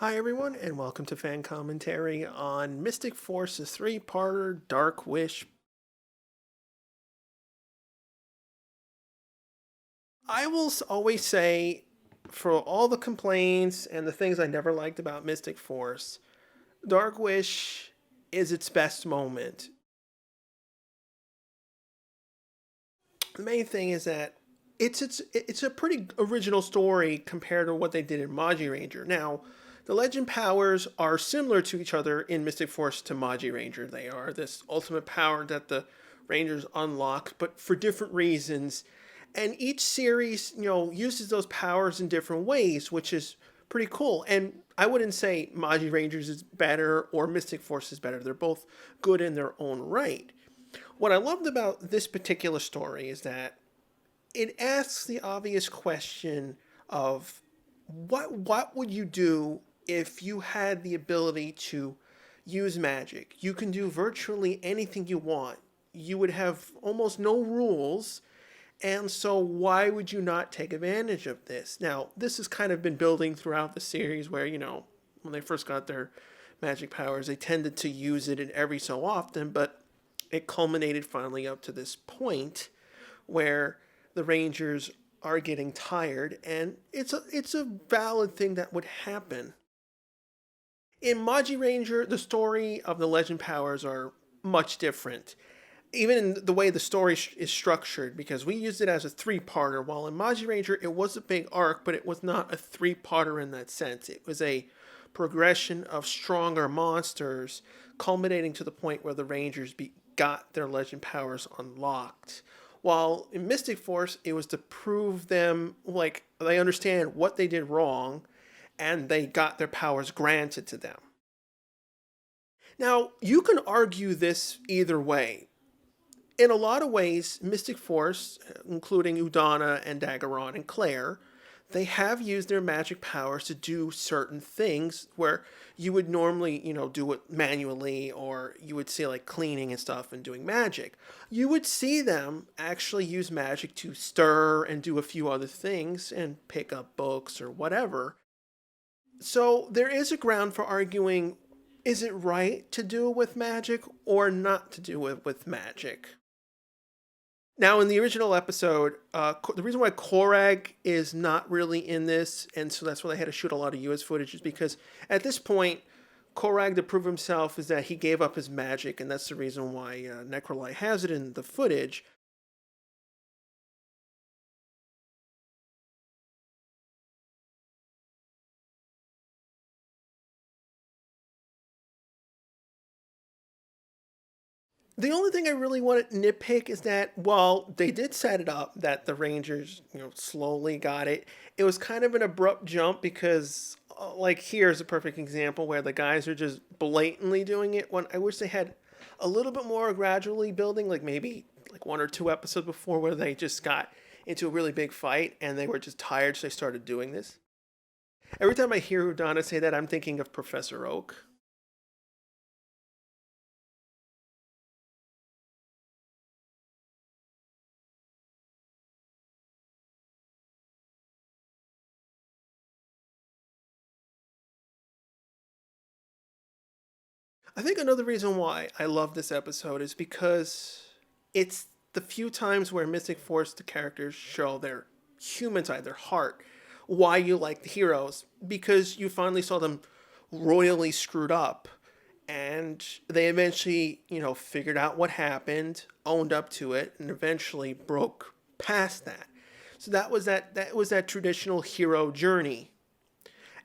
Hi everyone, and welcome to fan commentary on Mystic Force's three-parter Dark Wish. I will always say, for all the complaints and the things I never liked about Mystic Force, Dark Wish is its best moment. The main thing is that it's a pretty original story compared to what they did in Magiranger. Now, the legend powers are similar to each other in Mystic Force to Magiranger. They are this ultimate power that the Rangers unlock, but for different reasons. And each series, uses those powers in different ways, which is pretty cool. And I wouldn't say Magirangers is better or Mystic Force is better. They're both good in their own right. What I loved about this particular story is that it asks the obvious question of what would you do if you had the ability to use magic? You can do virtually anything you want. You would have almost no rules. And so why would you not take advantage of this? Now, this has kind of been building throughout the series where, when they first got their magic powers, they tended to use it in every so often, but it culminated finally up to this point where the Rangers are getting tired, and it's a valid thing that would happen. In Magiranger, the story of the legend powers are much different. Even in the way the story is structured, because we used it as a three-parter, while in Magiranger it was a big arc, but it was not a three-parter in that sense. It was a progression of stronger monsters, culminating to the point where the Rangers got their legend powers unlocked. While in Mystic Force, it was to prove them, like, they understand what they did wrong, and they got their powers granted to them. Now, you can argue this either way. In a lot of ways, Mystic Force, including Udana and Daggeron and Claire, they have used their magic powers to do certain things where you would normally, do it manually, or you would see like cleaning and stuff and doing magic. You would see them actually use magic to stir and do a few other things and pick up books or whatever. So there is a ground for arguing, is it right to do it with magic or not to do it with magic? Now, in the original episode, the reason why Korag is not really in this, and so that's why they had to shoot a lot of US footage, is because at this point, Korag, to prove himself, is that he gave up his magic, and that's the reason why Necrolite has it in the footage. The only thing I really want to nitpick is that while they did set it up that the Rangers, slowly got it, it was kind of an abrupt jump because, like, here's a perfect example where the guys are just blatantly doing it. When I wish they had a little bit more gradually building, like maybe like one or two episodes before, where they just got into a really big fight and they were just tired, so they started doing this. Every time I hear Udana say that, I'm thinking of Professor Oak. I think another reason why I love this episode is because it's the few times where Mystic Force the characters show their human side, their heart, why you like the heroes, because you finally saw them royally screwed up, and they eventually, figured out what happened, owned up to it, and eventually broke past that. So that was that traditional hero journey.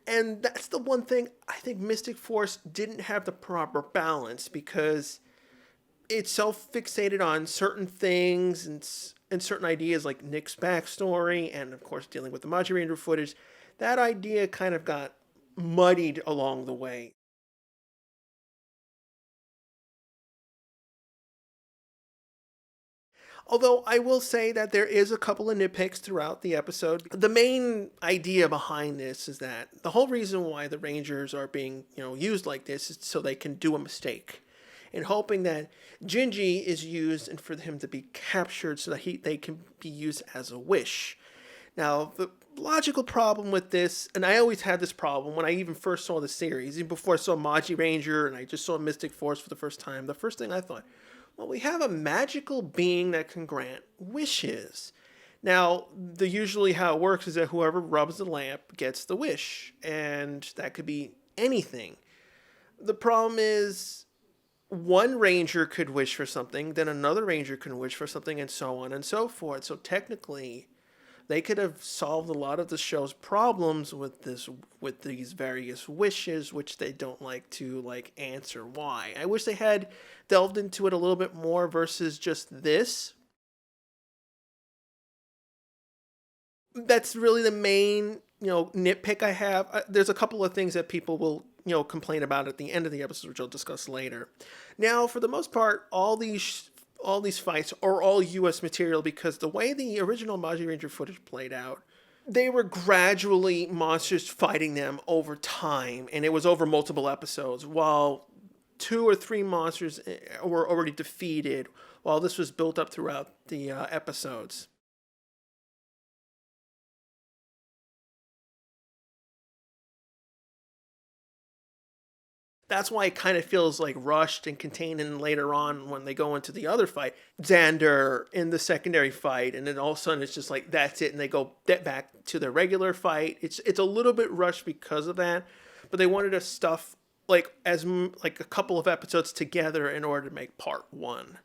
And that's the one thing I think Mystic Force didn't have the proper balance, because it's so fixated on certain things and certain ideas like Nick's backstory and, of course, dealing with the Magiranger footage. That idea kind of got muddied along the way. Although I will say that there is a couple of nitpicks throughout the episode. The main idea behind this is that the whole reason why the Rangers are being, used like this is so they can do a mistake. And hoping that Gingy is used and for him to be captured so that they can be used as a wish. Now, the logical problem with this, and I always had this problem when I even first saw the series, even before I saw Magiranger and I just saw Mystic Force for the first time, the first thing I thought, well, we have a magical being that can grant wishes. Now, the usually how it works is that whoever rubs the lamp gets the wish, and that could be anything. The problem is one ranger could wish for something, then another ranger can wish for something, and so on and so forth. So technically, they could have solved a lot of the show's problems with these various wishes, which they don't like to answer why. I wish they had delved into it a little bit more versus just this. That's really the main nitpick I have. There's a couple of things that people will complain about at the end of the episode, which I'll discuss later. Now, for the most part, all these fights are all U.S. material because the way the original Magiranger footage played out, they were gradually monsters fighting them over time, and it was over multiple episodes. While two or three monsters were already defeated, while this was built up throughout the episodes. That's why it kind of feels like rushed and contained in later on when they go into the other fight. Xander in the secondary fight, and then all of a sudden it's just like that's it, and they go back to their regular fight. It's a little bit rushed because of that, but they wanted to stuff like a couple of episodes together in order to make part one.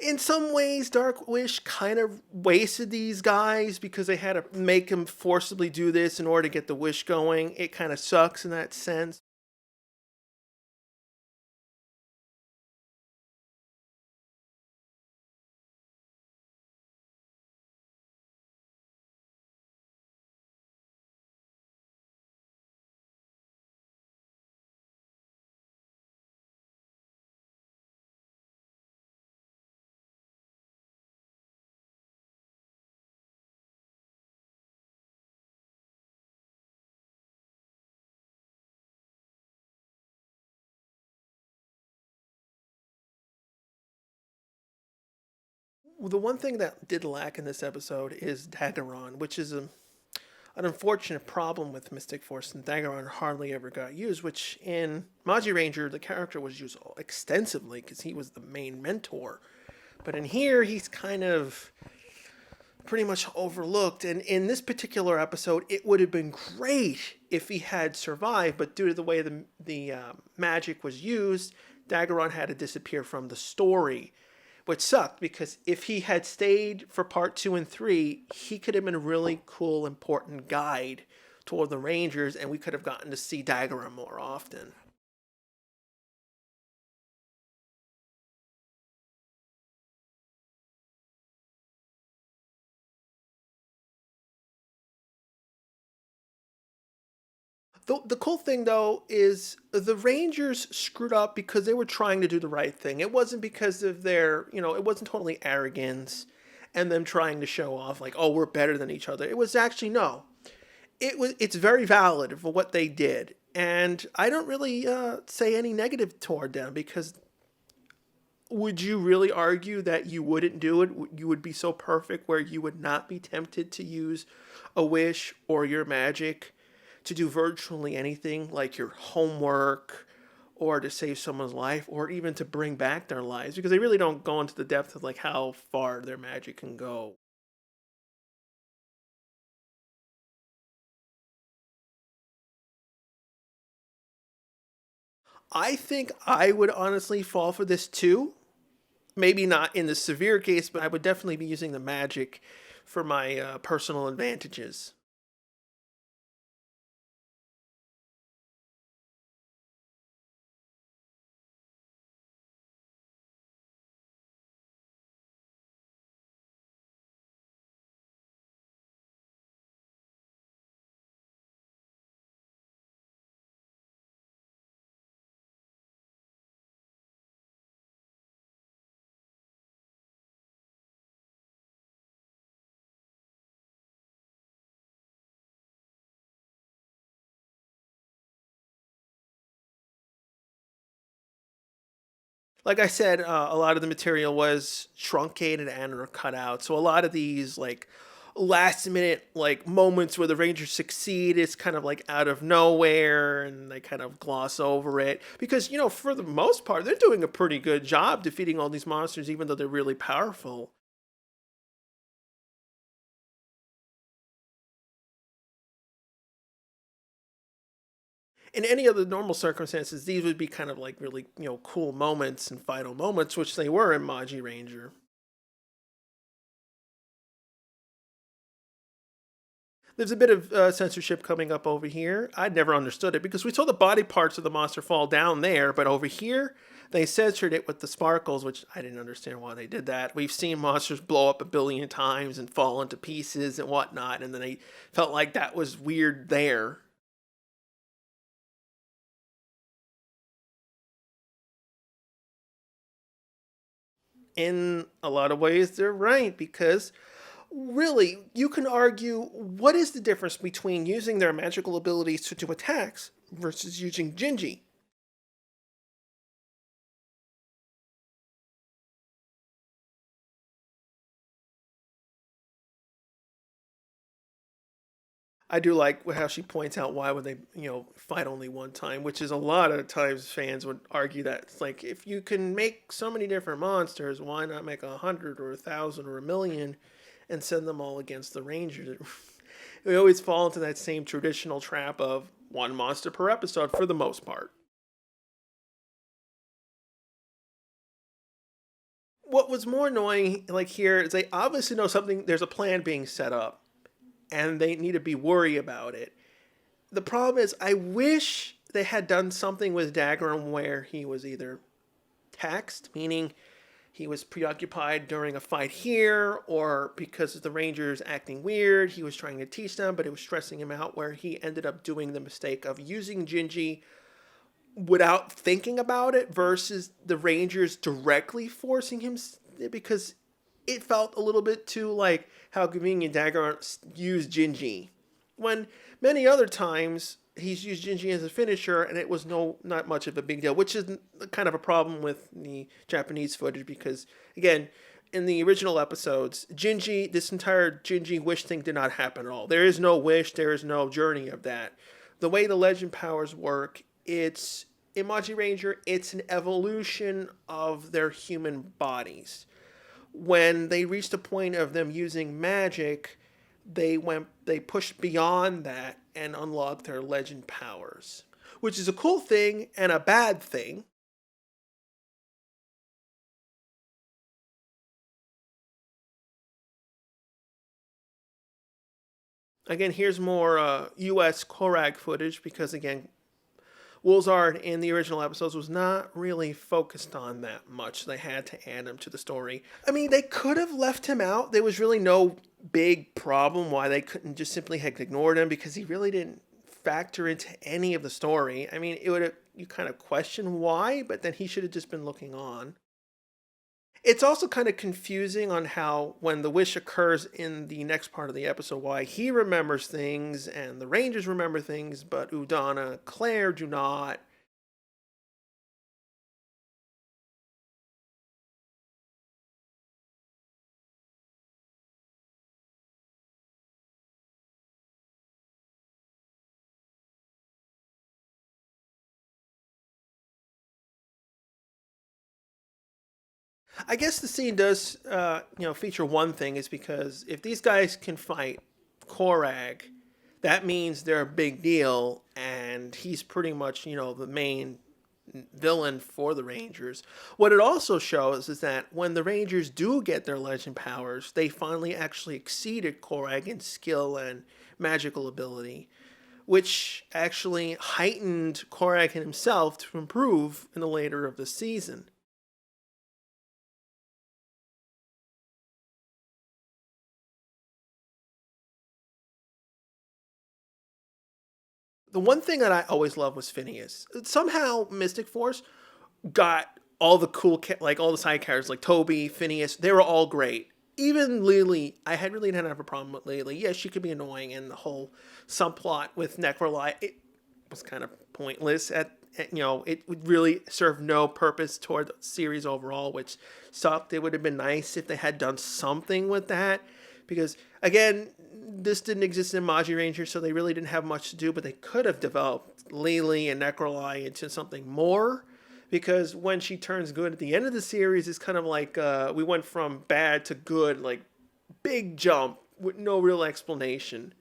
In some ways, Dark Wish kind of wasted these guys because they had to make them forcibly do this in order to get the wish going. It kind of sucks in that sense. The one thing that did lack in this episode is Daggeron, which is an unfortunate problem with Mystic Force, and Daggeron hardly ever got used, which in Magiranger, the character was used extensively because he was the main mentor. But in here, he's kind of pretty much overlooked. And in this particular episode, it would have been great if he had survived, but due to the way the magic was used, Daggeron had to disappear from the story, which sucked because if he had stayed for part two and three, he could have been a really cool, important guide toward the Rangers, and we could have gotten to see Daggeron more often. The cool thing though is the Rangers screwed up because they were trying to do the right thing. It wasn't because of it wasn't totally arrogance and them trying to show off like, oh, we're better than each other. It was actually no. It's very valid for what they did. And I don't really say any negative toward them because would you really argue that you wouldn't do it? You would be so perfect where you would not be tempted to use a wish or your magic to do virtually anything like your homework or to save someone's life or even to bring back their lives because they really don't go into the depth of like how far their magic can go. I think I would honestly fall for this too. Maybe not in the severe case, but I would definitely be using the magic for my personal advantages. Like I said, a lot of the material was truncated and or cut out. So a lot of these like last minute like moments where the Rangers succeed is kind of like out of nowhere and they kind of gloss over it because for the most part they're doing a pretty good job defeating all these monsters even though they're really powerful. In any other normal circumstances, these would be kind of like really, cool moments and final moments, which they were in Magiranger. There's a bit of censorship coming up over here. I'd never understood it because we saw the body parts of the monster fall down there, but over here they censored it with the sparkles, which I didn't understand why they did that. We've seen monsters blow up a billion times and fall into pieces and whatnot, and then they felt like that was weird there. In a lot of ways, they're right because really, you can argue what is the difference between using their magical abilities to do attacks versus using Gingy? I do like how she points out why would they, fight only one time, which is a lot of times fans would argue that it's like if you can make so many different monsters, why not make 100 or 1,000 or 1,000,000 and send them all against the Rangers? We always fall into that same traditional trap of one monster per episode for the most part. What was more annoying, like here, is they obviously know something. There's a plan being set up, and they need to be worried about it. The problem is, I wish they had done something with Daggerum where he was either taxed, meaning he was preoccupied during a fight here, or because of the Rangers acting weird, he was trying to teach them, but it was stressing him out, where he ended up doing the mistake of using Gingy without thinking about it versus the Rangers directly forcing him because it felt a little bit too like how convenient Dagger used Gingy. When many other times he's used Gingy as a finisher and it was not much of a big deal, which is kind of a problem with the Japanese footage because again, in the original episodes, this entire Gingy wish thing did not happen at all. There is no wish, there is no journey of that. The way the legend powers work, it's in Magiranger, it's an evolution of their human bodies. When they reached the point of them using magic, they pushed beyond that and unlocked their legend powers, which is a cool thing and a bad thing. Again, here's more U.S. Korag footage because again, Woolsard in the original episodes was not really focused on that much. They had to add him to the story. I mean, they could have left him out. There was really no big problem why they couldn't just simply have ignored him because he really didn't factor into any of the story. I mean, it would have, you kind of question why, but then he should have just been looking on. It's also kind of confusing on how when the wish occurs in the next part of the episode, why he remembers things and the Rangers remember things, but Udana, Claire do not. I guess the scene does, feature one thing is because if these guys can fight Korag, that means they're a big deal, and he's pretty much, the main villain for the Rangers. What it also shows is that when the Rangers do get their legend powers, they finally actually exceeded Korag in skill and magical ability, which actually heightened Korag himself to improve in the later of the season. The one thing that I always loved was Phineas. Somehow Mystic Force got all the cool, like all the side characters, like Toby, Phineas. They were all great. Even Lily, I had really didn't have a problem with Lily. Yeah, she could be annoying, and the whole subplot with Necroli, it was kind of pointless it would really serve no purpose toward the series overall, which sucked. It would have been nice if they had done something with that, because again, this didn't exist in Magiranger, so they really didn't have much to do. But they could have developed Lily and Necroli into something more, because when she turns good at the end of the series, it's kind of like we went from bad to good, like big jump with no real explanation.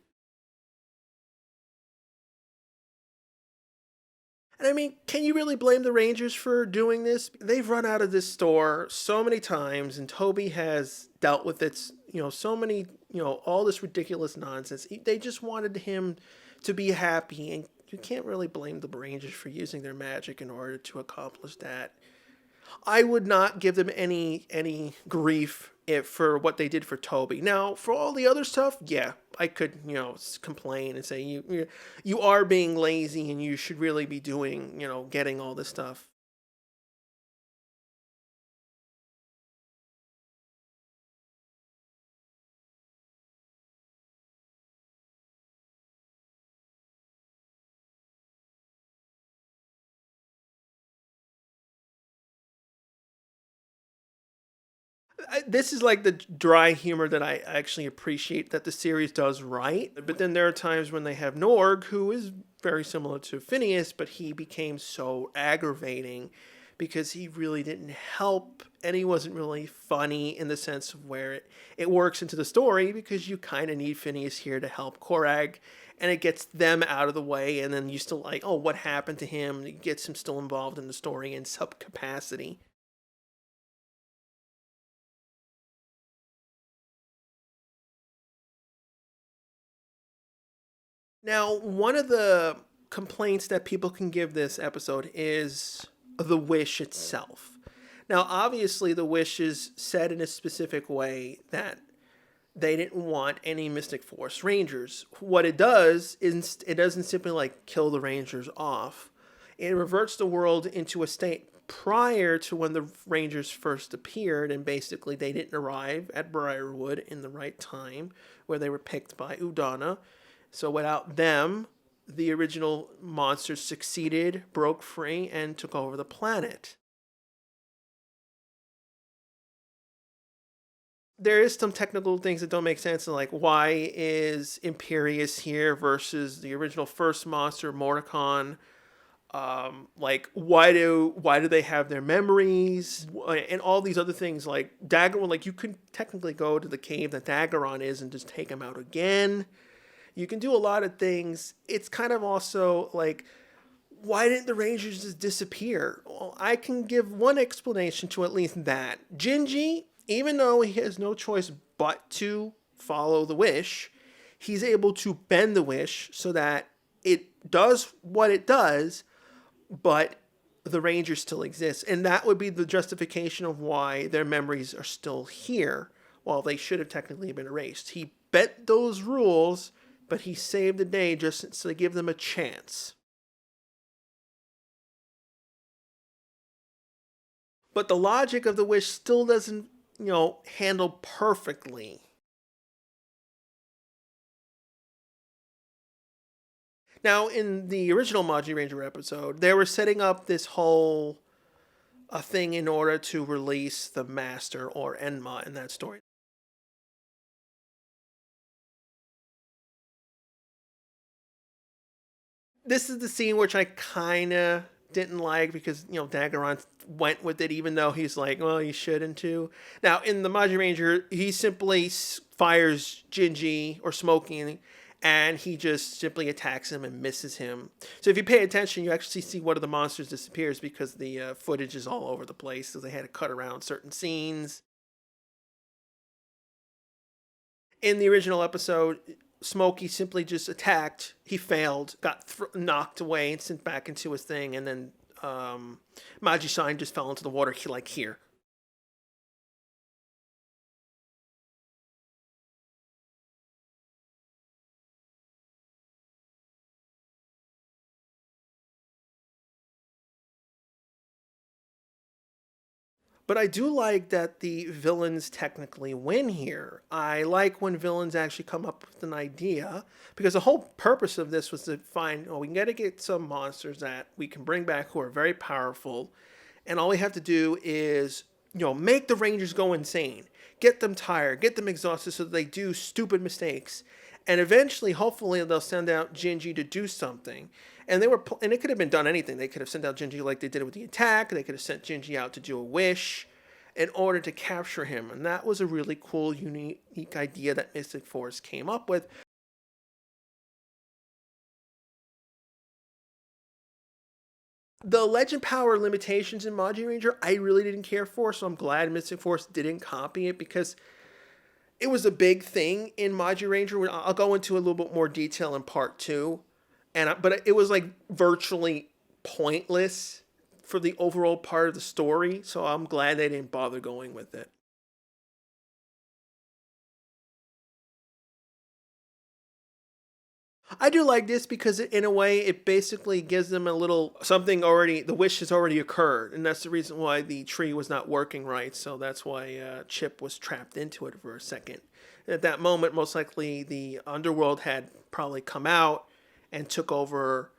And I mean, can you really blame the Rangers for doing this? They've run out of this store so many times, and Toby has dealt with its, so many, all this ridiculous nonsense. They just wanted him to be happy, and you can't really blame the Rangers for using their magic in order to accomplish that. I would not give them any grief if for what they did for Toby. Now, for all the other stuff, yeah, I could complain and say you are being lazy and you should really be doing getting all this stuff. This is like the dry humor that I actually appreciate that the series does right. But then there are times when they have Norg, who is very similar to Phineas, but he became so aggravating because he really didn't help and he wasn't really funny in the sense of where it works into the story, because you kind of need Phineas here to help Korag, and it gets them out of the way, and then you still like, oh, what happened to him? It gets him still involved in the story in some capacity. Now, one of the complaints that people can give this episode is the wish itself. Now, obviously, the wish is said in a specific way that they didn't want any Mystic Force Rangers. What it does is it doesn't simply like kill the Rangers off. It reverts the world into a state prior to when the Rangers first appeared, and basically they didn't arrive at Briarwood in the right time, where they were picked by Udana. So without them, the original monsters succeeded, broke free, and took over the planet. There is some technical things that don't make sense, like why is Imperius here versus the original first monster, Mordecon? Like why do they have their memories and all these other things, like Daggeron? Like you could technically go to the cave that Daggeron is and just take him out again. You can do a lot of things. It's kind of also like, why didn't the Rangers just disappear? Well, I can give one explanation to at least that. Gingy, even though he has no choice but to follow the wish, he's able to bend the wish so that it does what it does, but the Rangers still exist. And that would be the justification of why their memories are still here, while they should have technically been erased. He bent those rules, but he saved the day just to give them a chance. But the logic of the wish still doesn't, handle perfectly. Now, in the original Magiranger episode, they were setting up this whole a thing in order to release the Master or Enma in that story. This is the scene which I kind of didn't like, because Daggeron went with it, even though he's like, well, you shouldn't too. Now in the Magiranger, he simply fires Gingy or Smokey, and he just simply attacks him and misses him. So if you pay attention, you actually see one of the monsters disappears, because the footage is all over the place, so they had to cut around certain scenes. In the original episode, Smokey simply just attacked. He failed, got knocked away, and sent back into his thing, and then Magi-san just fell into the water, like here. But I do like that the villains technically win here. I like when villains actually come up with an idea, because the whole purpose of this was to find, oh, we got to get some monsters that we can bring back who are very powerful, and all we have to do is, make the Rangers go insane, get them tired, get them exhausted, so that they do stupid mistakes, and eventually, hopefully, they'll send out Gingy to do something. And and it could have been done anything. They could have sent out Gingy like they did with the attack. They could have sent Gingy out to do a wish in order to capture him. And that was a really cool, unique idea that Mystic Force came up with. The legend power limitations in Magiranger, I really didn't care for, so I'm glad Mystic Force didn't copy it, because it was a big thing in Magiranger. I'll go into a little bit more detail in part 2. But it was like virtually pointless for the overall part of the story, so I'm glad they didn't bother going with it. I do like this because in a way it basically gives them a little something already. The wish has already occurred, and that's the reason why the tree was not working right. So that's why Chip was trapped into it for a second. At that moment, most likely the underworld had probably come out and took over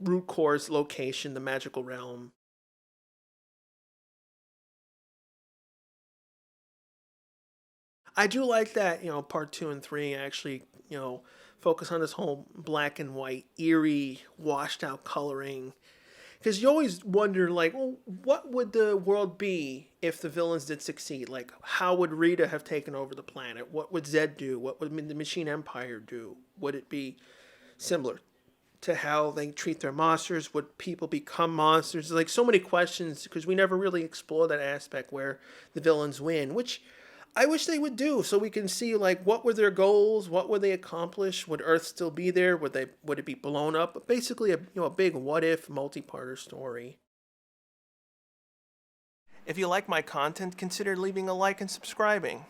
Root Core's location, the magical realm. I do like that, part 2 and 3 actually, focus on this whole black and white, eerie, washed out coloring. Because you always wonder, like, well, what would the world be if the villains did succeed? Like, how would Rita have taken over the planet? What would Zed do? What would the Machine Empire do? Would it be similar to how they treat their monsters? Would people become monsters? Like, so many questions, because we never really explore that aspect where the villains win, which I wish they would do, so we can see, like, what were their goals, what would they accomplish, would Earth still be there, would it be blown up? But basically a big what if multi-parter story. If you like my content, consider leaving a like and subscribing.